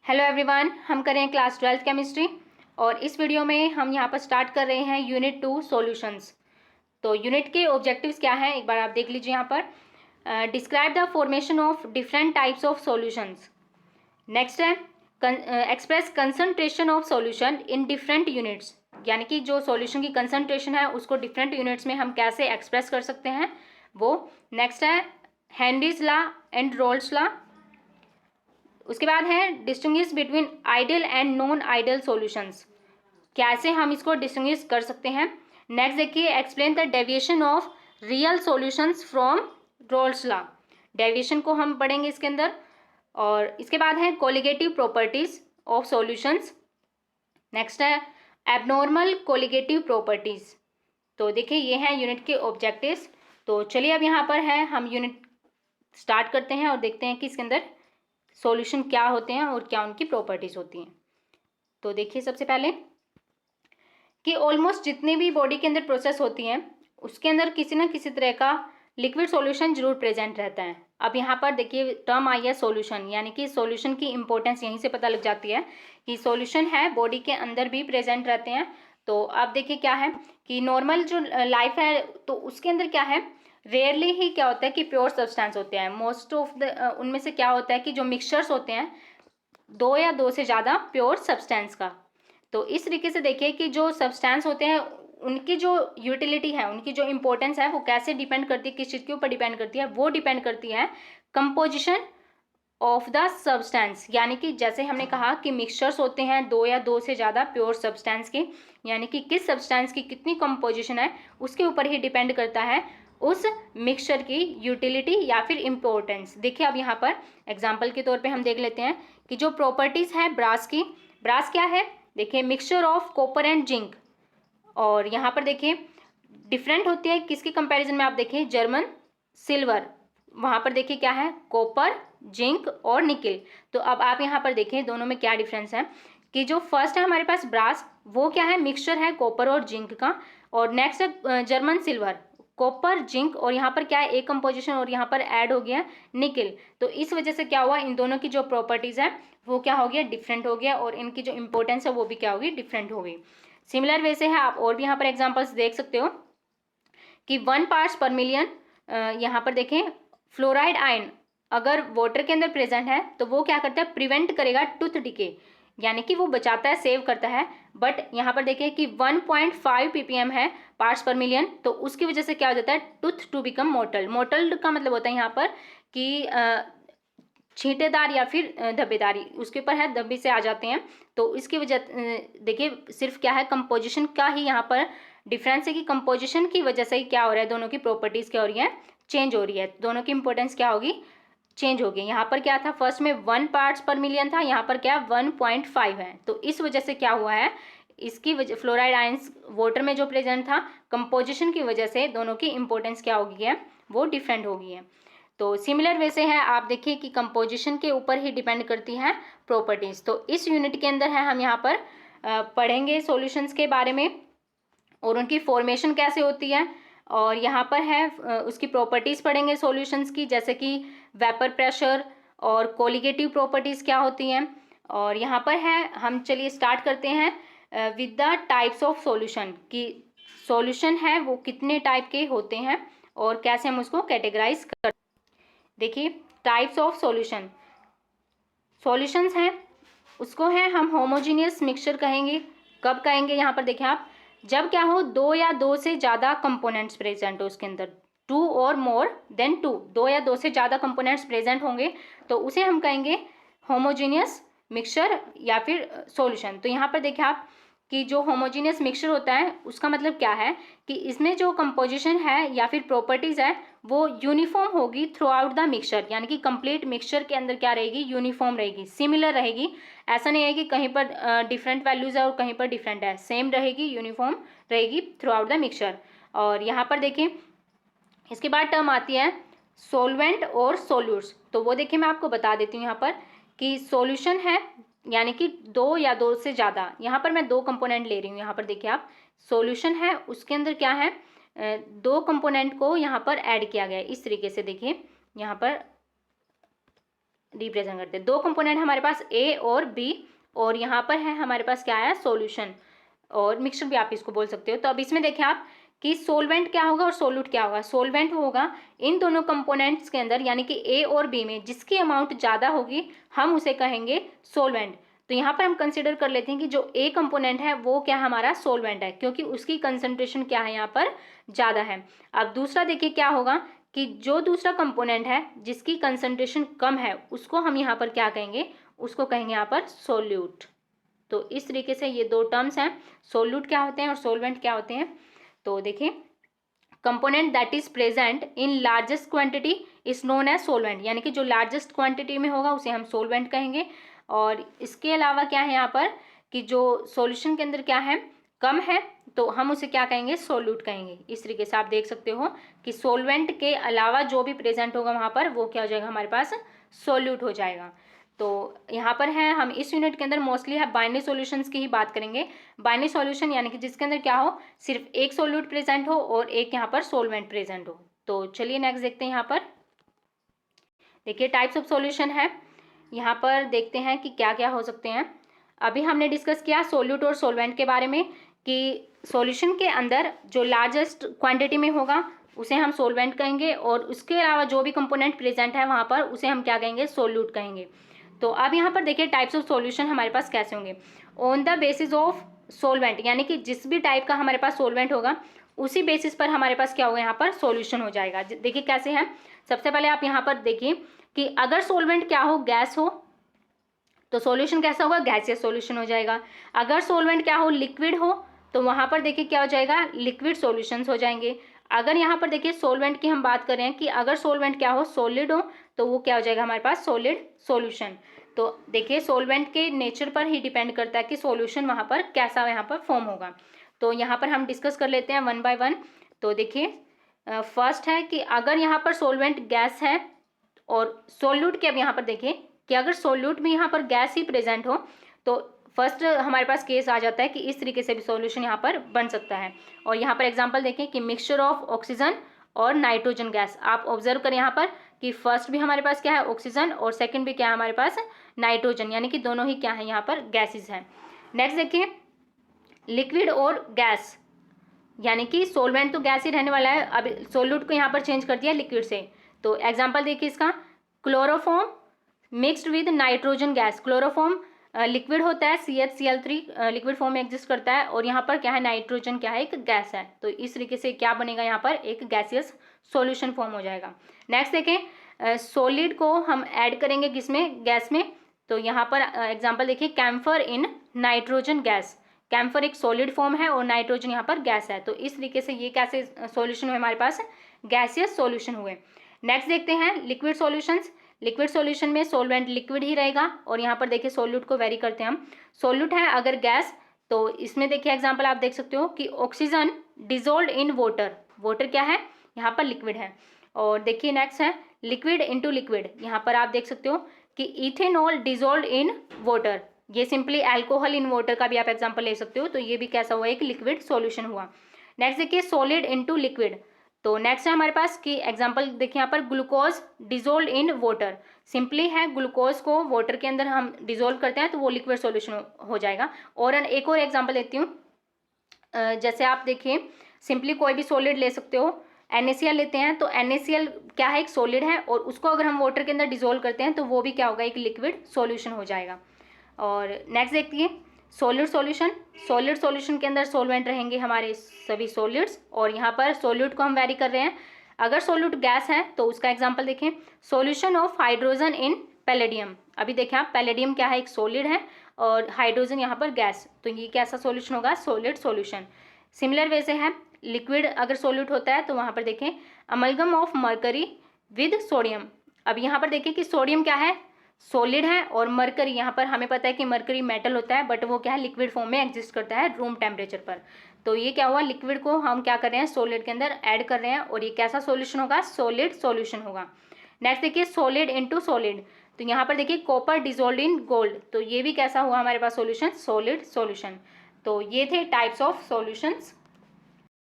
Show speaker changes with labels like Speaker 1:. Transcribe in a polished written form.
Speaker 1: Hello everyone, हम कर रहे हैं क्लास 12th केमिस्ट्री और इस वीडियो में हम यहाँ पर स्टार्ट कर रहे हैं यूनिट 2 सॉल्यूशंस। तो यूनिट के ऑब्जेक्टिव्स क्या हैं एक बार आप देख लीजिए। यहाँ पर describe the formation of different types of solutions. Next है express concentration of solution in different units, यानी कि जो सॉल्यूशन की कंसंट्रेशन है उसको डिफरेंट यूनिट्स में हम कैसे एक्सप्रेस कर सकते हैं वो। नेक्स्ट है Henry's law and roles law. उसके बाद है distinguish between ideal and non ideal solutions, कैसे हम इसको डिस्टिंग्विश कर सकते हैं। नेक्स्ट देखिए explain the deviation of real solutions from roles law. Deviation को हम पढ़ेंगे इसके अंदर। और इसके बाद है colligative properties of solutions. Next है एबनॉर्मल कोलिगेटिव प्रॉपर्टीज। तो देखिए ये हैं यूनिट के ऑब्जेक्टिव्स। तो चलिए अब यहाँ पर है हम यूनिट स्टार्ट करते हैं और देखते हैं कि इसके अंदर सॉल्यूशन क्या होते हैं और क्या उनकी प्रॉपर्टीज होती हैं। तो देखिए सबसे पहले कि ऑलमोस्ट जितने भी बॉडी के अंदर प्रोसेस होती हैं उसके अंदर किसी न किसी तरह का लिक्विड सॉल्यूशन जरूर प्रेजेंट रहता है। अब यहाँ पर देखिए टर्म आई है सॉल्यूशन, यानी कि सॉल्यूशन की इंपॉर्टेंस यहीं से पता लग जाती है कि सॉल्यूशन है बॉडी के अंदर भी प्रेजेंट रहते हैं। तो अब देखिए क्या है कि नॉर्मल जो लाइफ है तो उसके अंदर क्या है, रेयरली ही क्या होता है कि प्योर सब्सटेंस होते हैं। मोस्ट ऑफ द उनमें से क्या होता है कि जो मिक्सचर्स होते हैं दो या दो से ज़्यादा प्योर सब्सटेंस का। तो इस तरीके से देखिए कि जो सब्सटेंस होते हैं उनकी जो यूटिलिटी है, उनकी जो इंपॉर्टेंस है वो कैसे डिपेंड करती है, किस चीज़ के ऊपर डिपेंड करती है, वो डिपेंड करती है कंपोजिशन ऑफ द सब्सटेंस। यानी कि जैसे हमने कहा कि मिक्सचर्स होते हैं दो या दो से ज़्यादा प्योर सब्सटेंस के, यानी कि किस सब्सटेंस की कितनी कंपोजिशन है उसके ऊपर ही डिपेंड करता है उस मिक्सचर की यूटिलिटी या फिर इम्पोर्टेंस। देखिए अब यहाँ पर एग्जाम्पल के तौर पे हम देख लेते हैं कि जो प्रॉपर्टीज़ है ब्रास की। ब्रास क्या है, देखिए mixture of copper and zinc. और यहाँ पर देखिए डिफरेंट होती है किसके कंपैरिजन में, आप देखिए जर्मन सिल्वर, वहाँ पर देखिए क्या है कॉपर जिंक और निकेल। तो अब आप यहाँ पर देखें दोनों में क्या डिफरेंस है कि जो फर्स्ट है हमारे पास ब्रास वो क्या है मिक्सचर है कॉपर और जिंक का, और नेक्स्ट है जर्मन सिल्वर कॉपर जिंक, और यहाँ पर क्या है एक कंपोजिशन और यहाँ पर ऐड हो गया निकेल। तो इस वजह से क्या हुआ इन दोनों की जो प्रॉपर्टीज़ है वो क्या हो गया डिफरेंट हो गया, और इनकी जो इंपॉर्टेंस है वो भी क्या होगी डिफरेंट हो गई। सिमिलर वे से है आप और भी यहाँ पर एग्जांपल्स देख सकते हो कि 1 पार्ट्स पर मिलियन, यहाँ पर देखें फ्लोराइड आयन अगर वाटर के अंदर प्रेजेंट है तो वो क्या करता है प्रिवेंट करेगा टूथ डिके, यानी कि वो बचाता है सेव करता है। बट यहाँ पर देखिए कि 1.5 ppm है पार्ट्स पर मिलियन, तो उसकी वजह से क्या हो जाता है tooth to become mottled. Mottled का मतलब होता है यहाँ पर कि छींटेदार या फिर धब्बेदारी, उसके ऊपर है धब्बे से आ जाते हैं। तो इसकी वजह देखिए सिर्फ क्या है कंपोजिशन का ही यहाँ पर डिफरेंस है कि कंपोजिशन की वजह से ही क्या हो रहा है दोनों की प्रॉपर्टीज़ क्या हो रही है चेंज हो रही है, दोनों की इंपॉर्टेंस क्या होगी चेंज होगी। यहाँ पर क्या था फर्स्ट में 1 पार्ट्स पर मिलियन था, यहाँ पर क्या 1.5 है। तो इस वजह से क्या हुआ है इसकी वजह फ्लोराइड आयंस वाटर में जो प्रेजेंट था कंपोजिशन की वजह से दोनों की इंपॉर्टेंस क्या हो गई है वो डिफरेंट हो गई है। तो सिमिलर वे से है आप देखिए कि कंपोजिशन के ऊपर ही डिपेंड करती हैं प्रॉपर्टीज़। तो इस यूनिट के अंदर है हम यहाँ पर पढ़ेंगे सॉल्यूशंस के बारे में और उनकी फॉर्मेशन कैसे होती है, और यहाँ पर है उसकी प्रॉपर्टीज़ पढ़ेंगे सॉल्यूशंस की, जैसे कि वेपर प्रेशर और कोलिगेटिव प्रॉपर्टीज़ क्या होती हैं। और यहाँ पर है हम चलिए स्टार्ट करते हैं with the types of solution कि सॉल्यूशन है वो कितने टाइप के होते हैं और कैसे हम उसको कैटेगराइज कर। देखिए टाइप्स ऑफ सॉल्यूशन, सॉल्यूशंस हैं उसको है हम होमोजीनियस मिक्सचर कहेंगे। कब कहेंगे यहाँ पर देखिए आप जब क्या हो दो या दो से ज़्यादा कंपोनेंट्स प्रेजेंट हो उसके अंदर, 2 और मोर देन 2, दो या दो से ज़्यादा कंपोनेंट्स प्रेजेंट होंगे तो उसे हम कहेंगे होमोजीनियस मिक्सचर या फिर सॉल्यूशन। तो यहाँ पर देखिए आप कि जो होमोजीनियस मिक्सचर होता है उसका मतलब क्या है कि इसमें जो कंपोजिशन है या फिर प्रॉपर्टीज़ है वो यूनिफॉर्म होगी थ्रू आउट द मिक्सचर, यानी कि कंप्लीट मिक्सचर के अंदर क्या रहेगी यूनिफॉर्म रहेगी, सिमिलर रहेगी। ऐसा नहीं है कि कहीं पर डिफरेंट वैल्यूज़ है और कहीं पर डिफरेंट है, सेम रहेगी यूनिफॉर्म रहेगी थ्रू आउट द मिक्सचर। और यहाँ पर देखिए इसके बाद टर्म आती है सॉल्वेंट और सोल्यूट्स। तो वो देखिए मैं आपको बता देती हूँ यहाँ पर कि सॉल्यूशन है यानी कि दो या दो से ज़्यादा, यहाँ पर मैं दो कंपोनेंट ले रही हूँ। यहाँ पर देखिए आप सॉल्यूशन है उसके अंदर क्या है दो कंपोनेंट को यहाँ पर ऐड किया गया है। इस तरीके से देखिए यहाँ पर रिप्रेजेंट करते हैं। दो कंपोनेंट हमारे पास ए और बी, और यहाँ पर है हमारे पास क्या है, सॉल्यूशन और मिक्सचर भी आप इसको बोल सकते हो। तो अब इसमें देखें आप कि सोलवेंट क्या होगा और सोल्यूट क्या होगा। सोलवेंट होगा इन दोनों कंपोनेंट्स के अंदर, यानी कि ए और बी में जिसकी अमाउंट ज़्यादा होगी हम उसे कहेंगे सोलवेंट। तो यहाँ पर हम कंसिडर कर लेते हैं कि जो ए कंपोनेंट है वो क्या हमारा सोलवेंट है, क्योंकि उसकी कंसंट्रेशन क्या है यहाँ पर ज़्यादा है। अब दूसरा देखिए क्या होगा कि जो दूसरा कंपोनेंट है जिसकी कंसंट्रेशन कम है उसको हम यहाँ पर क्या कहेंगे, उसको कहेंगे यहाँ पर सोल्यूट। तो इस तरीके से ये दो टर्म्स हैं, सोल्यूट क्या होते हैं और सोलवेंट क्या होते हैं। तो देखिए component that is present in largest quantity is known as solvent, यानी कि जो लार्जेस्ट क्वांटिटी में होगा उसे हम सोलवेंट कहेंगे। और इसके अलावा क्या है यहाँ पर कि जो सॉल्यूशन के अंदर क्या है, कम है, तो हम उसे क्या कहेंगे, सोल्यूट कहेंगे। इस तरीके से आप देख सकते हो कि सोलवेंट के अलावा जो भी प्रेजेंट होगा वहाँ पर वो क्या हो जाएगा, हमारे पास सोल्यूट हो जाएगा। तो यहाँ पर है हम इस यूनिट के अंदर मोस्टली है बाइनरी सॉल्यूशंस की ही बात करेंगे। बाइनरी सॉल्यूशन यानी कि जिसके अंदर क्या हो, सिर्फ एक सोल्यूट प्रेजेंट हो और एक यहाँ पर सोलवेंट प्रेजेंट हो। तो चलिए नेक्स्ट देखते हैं। यहाँ पर देखिए टाइप्स ऑफ सॉल्यूशन है, यहाँ पर देखते हैं कि क्या क्या हो सकते हैं। अभी हमने डिस्कस किया सोल्यूट और सोलवेंट के बारे में कि सॉल्यूशन के अंदर जो लार्जेस्ट क्वांटिटी में होगा उसे हम सोलवेंट कहेंगे, और उसके अलावा जो भी कंपोनेंट प्रेजेंट है वहाँ पर उसे हम क्या कहेंगे, सोल्यूट कहेंगे। तो अब यहाँ पर देखिए टाइप्स ऑफ सॉल्यूशन हमारे पास कैसे होंगे। On the basis of solvent, यानी कि जिस भी टाइप का हमारे पास सोलवेंट होगा उसी बेसिस पर हमारे पास क्या होगा, यहाँ पर सॉल्यूशन हो जाएगा। देखिए कैसे है, सबसे पहले आप यहाँ पर देखिए कि अगर सोलवेंट क्या हो, गैस हो, तो सॉल्यूशन कैसा होगा, गैसियस सॉल्यूशन हो जाएगा। अगर सोलवेंट क्या हो, लिक्विड हो, तो वहाँ पर देखिए क्या हो जाएगा, लिक्विड सॉल्यूशंस हो जाएंगे। अगर यहाँ पर देखिए सोलवेंट की हम बात करें कि अगर सोलवेंट क्या हो, सॉलिड हो, तो वो क्या हो जाएगा हमारे पास, सॉलिड सॉल्यूशन। तो देखिए सोलवेंट के नेचर पर ही डिपेंड करता है कि सॉल्यूशन वहाँ पर कैसा यहाँ पर फॉर्म होगा। तो यहाँ पर हम डिस्कस कर लेते हैं वन बाय वन। तो देखिए फर्स्ट है कि अगर यहाँ पर सोलवेंट गैस है और सोल्यूट के, अब यहाँ पर देखिए कि अगर सोल्यूट में यहाँ पर गैस ही प्रेजेंट हो तो फर्स्ट हमारे पास केस आ जाता है कि इस तरीके से भी सॉल्यूशन यहाँ पर बन सकता है। और यहाँ पर एग्जांपल देखें कि मिक्सचर ऑफ ऑक्सीजन और नाइट्रोजन गैस। आप ऑब्जर्व करें यहाँ पर कि फर्स्ट भी हमारे पास क्या है, ऑक्सीजन, और सेकंड भी क्या है हमारे पास, नाइट्रोजन, यानी कि दोनों ही क्या है यहाँ पर गैसेज हैं। नेक्स्ट देखिए लिक्विड और गैस, यानी कि सोलवेंट तो गैस ही रहने वाला है, अब सोल्यूट को यहाँ पर चेंज कर दिया लिक्विड से। तो एग्जाम्पल देखिए इसका, chloroform mixed with nitrogen gas. Chloroform liquid होता है, CH Cl3 लिक्विड फॉर्म में एग्जिस्ट करता है, और यहाँ पर क्या है, नाइट्रोजन क्या है, एक गैस है। तो इस तरीके से क्या बनेगा, यहाँ पर एक गैसियस सॉल्यूशन फॉर्म हो जाएगा। नेक्स्ट देखें सॉलिड को हम ऐड करेंगे किसमें, गैस में। तो यहाँ पर एग्जाम्पल देखिए camphor in nitrogen gas. Camphor एक सॉलिड फॉर्म है और नाइट्रोजन यहाँ पर गैस है। तो इस तरीके से ये कैसे सॉल्यूशन हुए हमारे पास, गैसियस सॉल्यूशन हुए। नेक्स्ट देखते हैं लिक्विड सॉल्यूशंस। लिक्विड सॉल्यूशन में सोलवेंट लिक्विड ही रहेगा, और यहाँ पर देखिए सोल्यूट को वेरी करते हैं हम। सोल्यूट है अगर गैस, तो इसमें देखिए एग्जांपल आप देख सकते हो कि oxygen dissolve in water. Water क्या है, यहाँ पर लिक्विड है। और देखिए नेक्स्ट है लिक्विड इनटू लिक्विड। यहाँ पर आप देख सकते हो कि इथेनॉल डिजोल्व इन वाटर। ये सिंपली अल्कोहल इन वाटर का भी आप एग्जाम्पल ले सकते हो। तो ये भी कैसा हुआ, एक लिक्विड सॉल्यूशन हुआ। नेक्स्ट देखिए सॉलिड इनटू लिक्विड। तो नेक्स्ट है हमारे पास कि एग्जांपल देखिए यहाँ पर glucose dissolve in water. Simply है ग्लूकोज को वाटर के अंदर हम डिजोल्व करते हैं तो वो लिक्विड सॉल्यूशन हो जाएगा। और एक और एग्जांपल देती हूँ, जैसे आप देखिए सिंपली कोई भी सॉलिड ले सकते हो, NaCl लेते हैं तो NaCl क्या है, एक सॉलिड है, और उसको अगर हम वाटर के अंदर डिजोल्व करते हैं तो वो भी क्या होगा, एक लिक्विड सॉल्यूशन हो जाएगा। और नेक्स्ट देखिए सॉलिड सॉल्यूशन। सॉलिड सॉल्यूशन के अंदर सॉल्वेंट रहेंगे हमारे सभी सॉलिड्स, और यहाँ पर सॉल्यूट को हम वेरी कर रहे हैं। अगर सॉल्यूट गैस है तो उसका एग्जांपल देखें, solution of hydrogen in palladium. अभी देखें आप, पैलेडियम क्या है, एक सॉलिड है, और हाइड्रोजन यहाँ पर गैस। तो ये कैसा सॉल्यूशन होगा, सॉलिड सॉल्यूशन। सिमिलर वे से है लिक्विड अगर सॉल्यूट होता है तो वहाँ पर देखें amalgam of mercury with sodium. अब यहाँ पर देखिए कि सोडियम क्या है, सॉलिड है, और मरकरी यहाँ पर हमें पता है कि मरकरी मेटल होता है, बट वो क्या है, लिक्विड फॉर्म में एग्जिस्ट करता है रूम टेम्परेचर पर। तो ये क्या हुआ, लिक्विड को हम क्या कर रहे हैं, सॉलिड के अंदर ऐड कर रहे हैं, और ये कैसा सॉल्यूशन होगा, सॉलिड सॉल्यूशन होगा। नेक्स्ट देखिए सॉलिड इनटू सॉलिड। तो यहाँ पर देखिए कॉपर डिजोल्व इन गोल्ड। तो ये भी कैसा हुआ हमारे पास सॉल्यूशन, सॉलिड सॉल्यूशन। तो ये थे टाइप्स ऑफ सॉल्यूशंस।